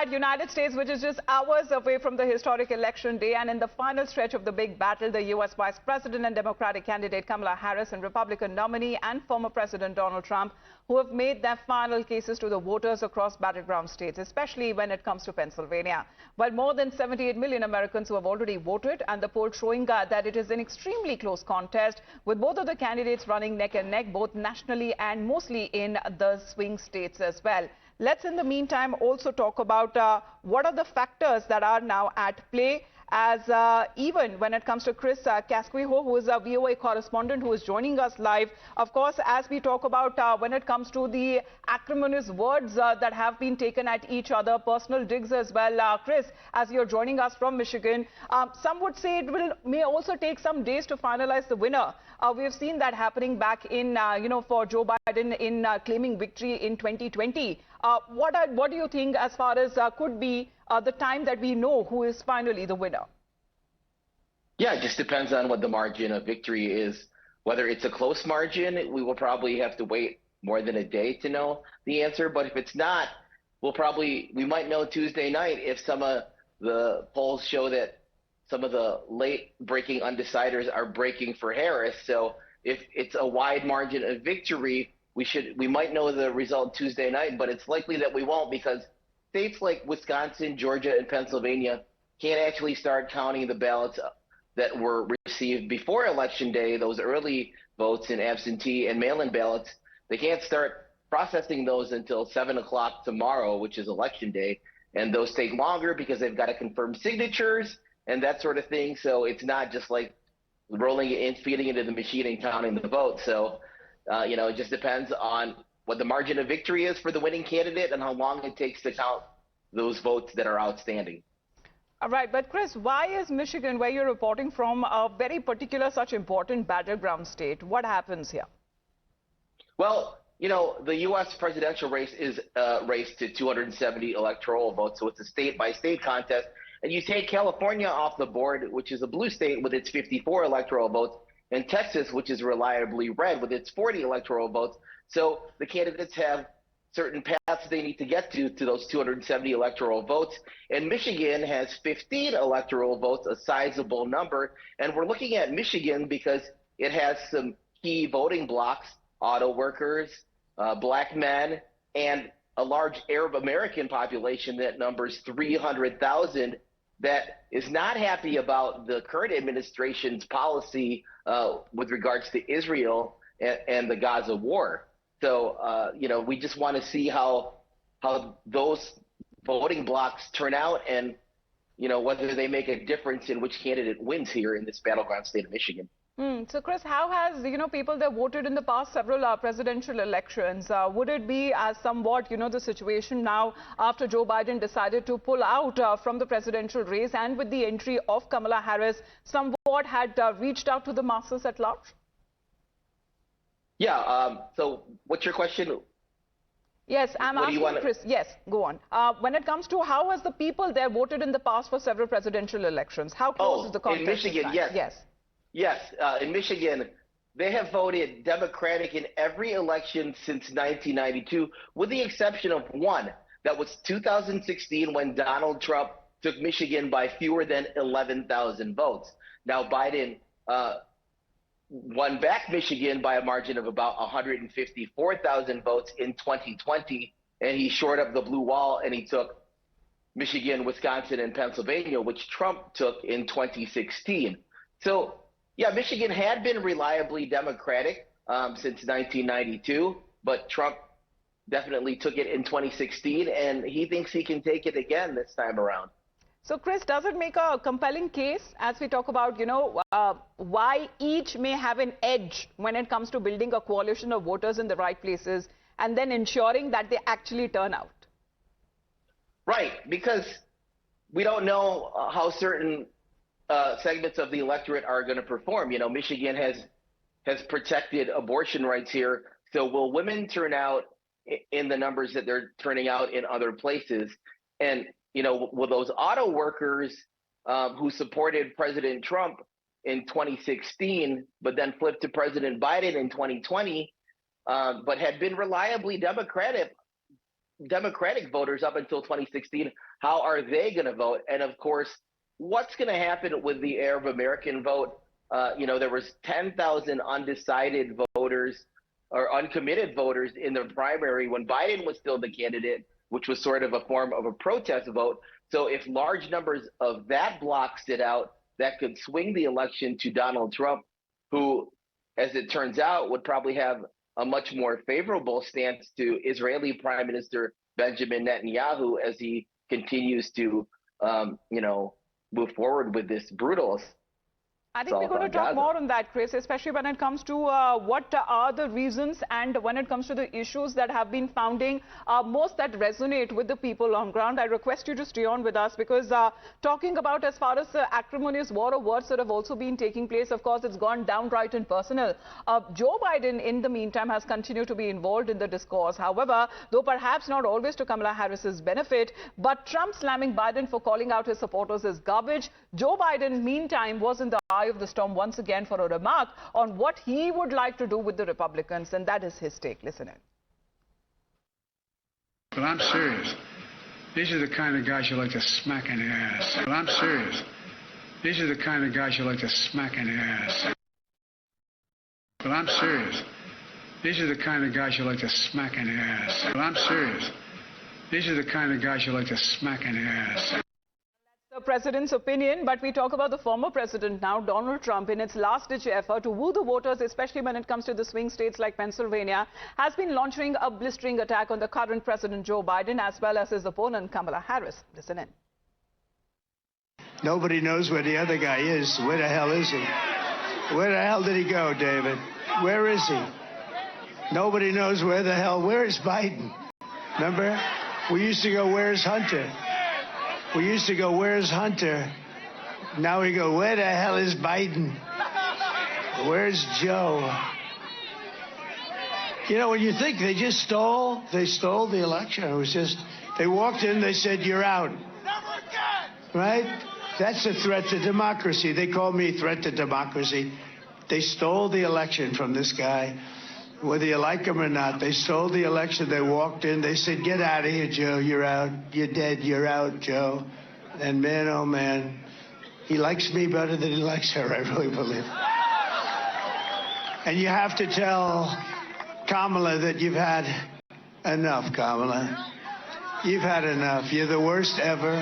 that United States, which is just hours away from the historic election day, and in the final stretch of the big battle, the U.S. Vice President and Democratic candidate Kamala Harris and Republican nominee and former President Donald Trump, who have made their final cases to the voters across battleground states, especially when it comes to Pennsylvania. While more than 78 million Americans who have already voted, and the poll showing that it is an extremely close contest, with both of the candidates running neck and neck, both nationally and mostly in the swing states as well. Let's, in the meantime, also talk about what are the factors that are now at play, as even when it comes to Chris Casquijo, who is a VOA correspondent who is joining us live. Of course, as we talk about when it comes to the acrimonious words that have been taken at each other, personal digs as well. Chris, as you're joining us from Michigan, some would say it may also take some days to finalize the winner. We have seen that happening back in, for Joe Biden in claiming victory in 2020. What do you think as far as could be the time that we know who is finally the winner? Yeah, it just depends on what the margin of victory is. Whether it's a close margin, we will probably have to wait more than a day to know the answer. But if it's not, we might know Tuesday night if some of the polls show that some of the late breaking undeciders are breaking for Harris. So if it's a wide margin of victory, we might know the result Tuesday night, but it's likely that we won't, because states like Wisconsin, Georgia, and Pennsylvania can't actually start counting the ballots that were received before Election Day, those early votes in absentee and mail-in ballots. They can't start processing those until 7 o'clock tomorrow, which is Election Day. And those take longer because they've got to confirm signatures and that sort of thing. So it's not just like rolling it in, feeding it into the machine and counting the votes. So, it just depends on what the margin of victory is for the winning candidate and how long it takes to count those votes that are outstanding. All right, but Chris, why is Michigan, where you're reporting from, a very particular, such important battleground state? What happens here? Well, the U.S. presidential race is a race to 270 electoral votes, so it's a state-by-state contest. And you take California off the board, which is a blue state with its 54 electoral votes, and Texas, which is reliably red with its 40 electoral votes. So the candidates have certain paths they need to get to those 270 electoral votes. And Michigan has 15 electoral votes, a sizable number. And we're looking at Michigan because it has some key voting blocks: auto workers, black men, and a large Arab American population that numbers 300,000 that is not happy about the current administration's policy with regards to Israel and the Gaza war. So, we just want to see how those voting blocks turn out and, whether they make a difference in which candidate wins here in this battleground state of Michigan. So, Chris, how has, people that voted in the past several presidential elections, would it be as somewhat, the situation now after Joe Biden decided to pull out from the presidential race, and with the entry of Kamala Harris, somewhat had reached out to the masses at large? Yeah. So what's your question? Yes, I'm asking Chris. Yes, go on. When it comes to how has the people there voted in the past for several presidential elections? How close is the contest? In Michigan, yes. Yes, in Michigan, they have voted Democratic in every election since 1992, with the exception of one. That was 2016, when Donald Trump took Michigan by fewer than 11,000 votes. Now, Biden won back Michigan by a margin of about 154,000 votes in 2020, and he shored up the blue wall, and he took Michigan, Wisconsin, and Pennsylvania, which Trump took in 2016. So, yeah, Michigan had been reliably Democratic since 1992, but Trump definitely took it in 2016, and he thinks he can take it again this time around. So, Chris, does it make a compelling case as we talk about, why each may have an edge when it comes to building a coalition of voters in the right places and then ensuring that they actually turn out? Right, because we don't know how certain segments of the electorate are going to perform. Michigan has protected abortion rights here. So will women turn out in the numbers that they're turning out in other places? And, will those auto workers who supported President Trump in 2016, but then flipped to President Biden in 2020, but had been reliably Democratic, Democratic voters up until 2016, how are they going to vote? And of course, what's going to happen with the Arab American vote? There was 10,000 undecided voters or uncommitted voters in the primary when Biden was still the candidate, which was sort of a form of a protest vote. So if large numbers of that bloc sit out, that could swing the election to Donald Trump, who, as it turns out, would probably have a much more favorable stance to Israeli Prime Minister Benjamin Netanyahu as he continues to, move forward with this brutal I think we're going to talk more on that, Chris, especially when it comes to what are the reasons and when it comes to the issues that have been founding most that resonate with the people on ground. I request you to stay on with us because talking about as far as the acrimonious war of words that have also been taking place, of course, it's gone downright and personal. Joe Biden, in the meantime, has continued to be involved in the discourse. However, though perhaps not always to Kamala Harris's benefit, but Trump slamming Biden for calling out his supporters as garbage, Joe Biden, meantime, was in the eye of the storm once again for a remark on what he would like to do with the Republicans, and that is his take. Listen in. But I'm serious. These are the kind of guys you like to smack in the ass. But I'm serious. These are the kind of guys you like to smack in the ass. But I'm serious. These are the kind of guys you like to smack in the ass. But I'm serious. These are the kind of guys you like to smack in the ass. The president's opinion, but we talk about the former president now, Donald Trump, in its last-ditch effort to woo the voters, especially when it comes to the swing states like Pennsylvania, has been launching a blistering attack on the current president, Joe Biden, as well as his opponent, Kamala Harris. Listen in. Nobody knows where the other guy is. Where the hell is he? Where the hell did he go, David? Where is he? Nobody knows where the hell. Where is Biden? Remember? We used to go, where's Hunter? We used to go, where's Hunter? Now we go, where the hell is Biden? Where's Joe? You know, when you think they stole the election. It was just, they walked in, they said, you're out. Right? That's a threat to democracy. They call me threat to democracy. They stole the election from this guy. Whether you like him or not, they stole the election. They walked in. They said, get out of here, Joe. You're out. You're dead. You're out, Joe. And man, oh, man, he likes me better than he likes her, I really believe. And you have to tell Kamala that you've had enough, Kamala. You've had enough. You're the worst ever.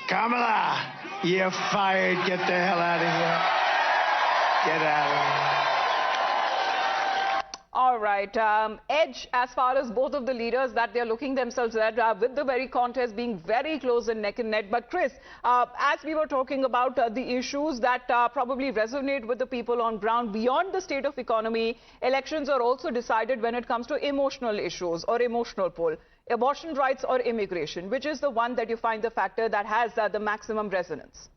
Kamala, you're fired. Get the hell out of here. Get out of here. All right. Edge, as far as both of the leaders that they're looking themselves at, with the very contest being very close and neck and neck. But Chris, as we were talking about the issues that probably resonate with the people on ground beyond the state of economy, elections are also decided when it comes to emotional issues or emotional poll. Abortion rights or immigration, which is the one that you find the factor that has the maximum resonance?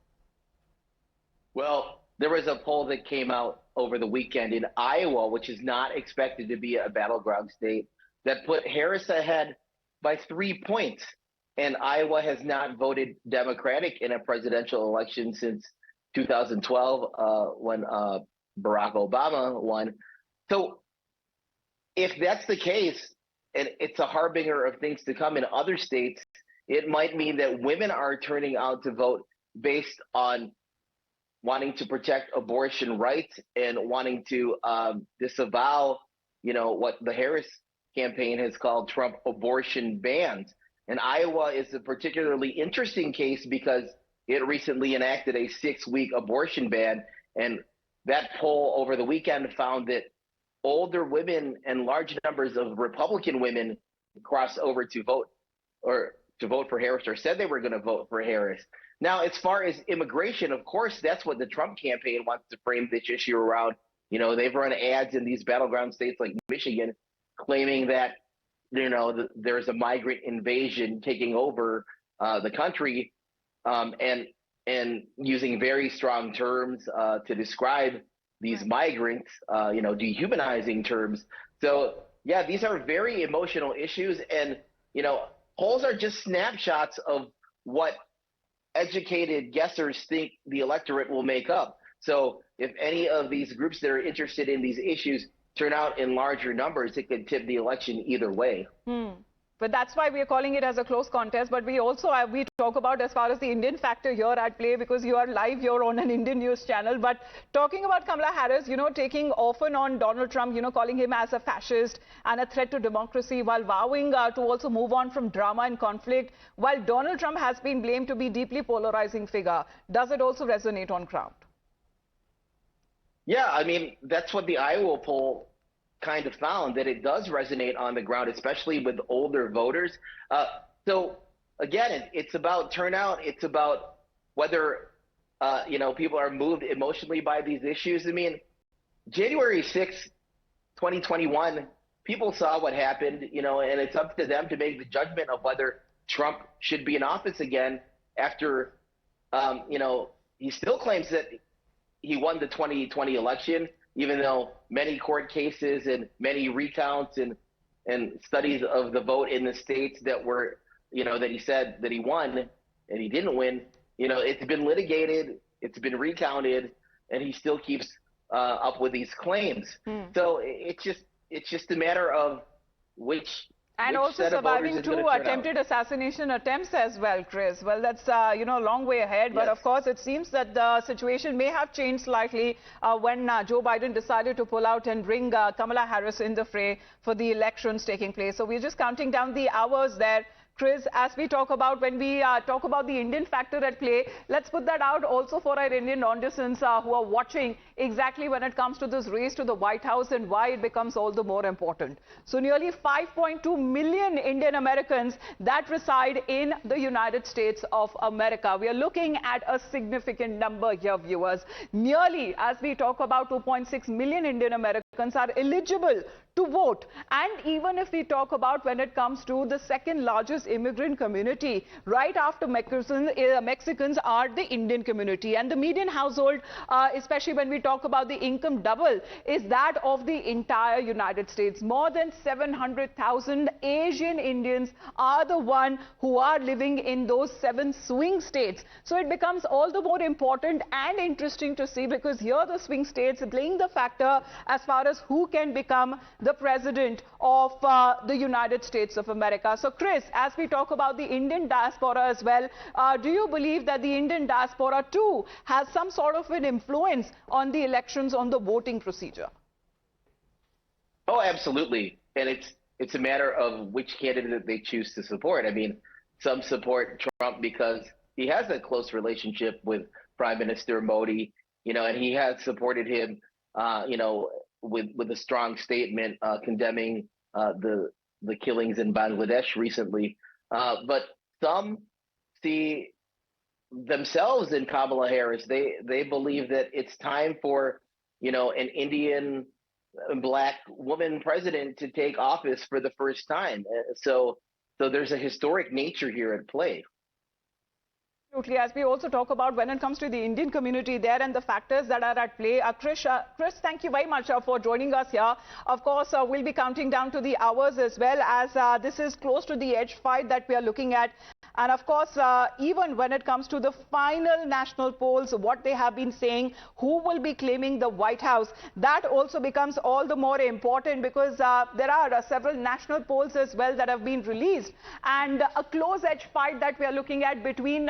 Well, there was a poll that came out over the weekend in Iowa, which is not expected to be a battleground state, that put Harris ahead by 3 points. And Iowa has not voted Democratic in a presidential election since 2012 when Barack Obama won. So if that's the case, and it's a harbinger of things to come in other states, it might mean that women are turning out to vote based on wanting to protect abortion rights and wanting to disavow, what the Harris campaign has called Trump abortion bans. And Iowa is a particularly interesting case because it recently enacted a 6-week abortion ban. And that poll over the weekend found that older women and large numbers of Republican women crossed over to vote for Harris or said they were going to vote for Harris. Now, as far as immigration, of course, that's what the Trump campaign wants to frame this issue around. They've run ads in these battleground states like Michigan claiming that, there's a migrant invasion taking over the country and using very strong terms to describe these migrants, dehumanizing terms. So, yeah, these are very emotional issues. And, polls are just snapshots of what educated guessers think the electorate will make up. So if any of these groups that are interested in these issues turn out in larger numbers, it could tip the election either way. But that's why we are calling it as a close contest. But we also we talk about as far as the Indian factor here at play, because you are live here on an Indian news channel. But talking about Kamala Harris, taking often on Donald Trump, calling him as a fascist and a threat to democracy, while vowing to also move on from drama and conflict, while Donald Trump has been blamed to be deeply polarizing figure. Does it also resonate on ground? Yeah, I mean, that's what the Iowa poll kind of found, that it does resonate on the ground, especially with older voters. So again, it's about turnout. It's about whether people are moved emotionally by these issues. I mean, January 6th, 2021, people saw what happened, and it's up to them to make the judgment of whether Trump should be in office again after, he still claims that he won the 2020 election, even though many court cases and many recounts and studies of the vote in the states that were, that he said that he won and he didn't win, it's been litigated, it's been recounted, and he still keeps up with these claims. So it's just a matter of which. And also surviving 2 attempted assassination attempts as well, Chris. Well, that's, a long way ahead. But of course, it seems that the situation may have changed slightly when Joe Biden decided to pull out and bring Kamala Harris in the fray for the elections taking place. So we're just counting down the hours there. Chris, as we talk about, when we talk about the Indian factor at play, let's put that out also for our Indian audiences who are watching exactly when it comes to this race to the White House and why it becomes all the more important. So nearly 5.2 million Indian Americans that reside in the United States of America. We are looking at a significant number here, viewers. Nearly, as we talk about, 2.6 million Indian Americans are eligible to vote. And even if we talk about when it comes to the second largest immigrant community, right after Mexicans are the Indian community. And the median household, especially when we talk about the income double, is that of the entire United States. More than 700,000 Asian Indians are the one who are living in those 7 swing states. So it becomes all the more important and interesting to see, because here the swing states playing the factor as far as who can become the president of the United States of America. So Chris, as we talk about the Indian diaspora as well, do you believe that the Indian diaspora too has some sort of an influence on the elections, on the voting procedure? Oh, absolutely. And it's a matter of which candidate they choose to support. I mean, some support Trump because he has a close relationship with Prime Minister Modi, and he has supported him, with a strong statement condemning the killings in Bangladesh recently. But some see themselves in Kamala Harris. They believe that it's time for, an Indian Black woman president to take office for the first time. So there's a historic nature here at play. Absolutely. As we also talk about when it comes to the Indian community there and the factors that are at play. Chris, thank you very much for joining us here. Of course, we'll be counting down to the hours as well, as this is close to the edge fight that we are looking at. And of course, even when it comes to the final national polls, what they have been saying, who will be claiming the White House, that also becomes all the more important, because there are several national polls as well that have been released, and a close edge fight that we are looking at between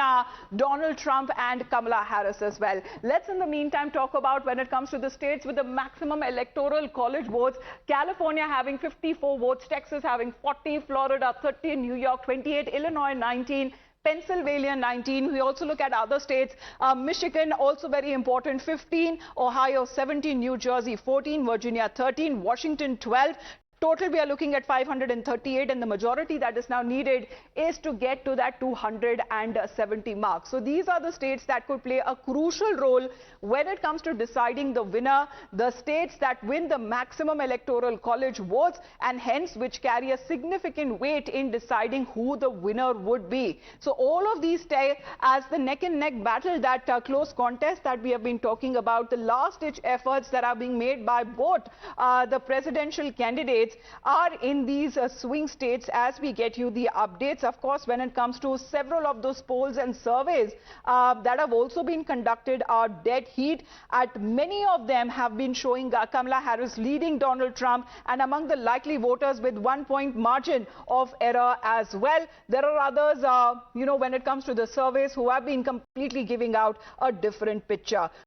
Donald Trump and Kamala Harris as well. Let's in the meantime talk about when it comes to the states with the maximum electoral college votes. California having 54 votes, Texas having 40, Florida 30, New York 28, Illinois 19, Pennsylvania 19. We also look at other states. Michigan also very important, 15, Ohio 17, New Jersey 14, Virginia 13, Washington 12. Total, we are looking at 538, and the majority that is now needed is to get to that 270 mark. So these are the states that could play a crucial role when it comes to deciding the winner, the states that win the maximum electoral college votes, and hence which carry a significant weight in deciding who the winner would be. So all of these stay as the neck and neck battle, that close contest that we have been talking about, the last ditch efforts that are being made by both the presidential candidates candidates are in these swing states as we get you the updates. Of course, when it comes to several of those polls and surveys that have also been conducted are dead heat. At many of them have been showing Kamala Harris leading Donald Trump and among the likely voters with 1 point margin of error as well. There are others, when it comes to the surveys who have been completely giving out a different picture.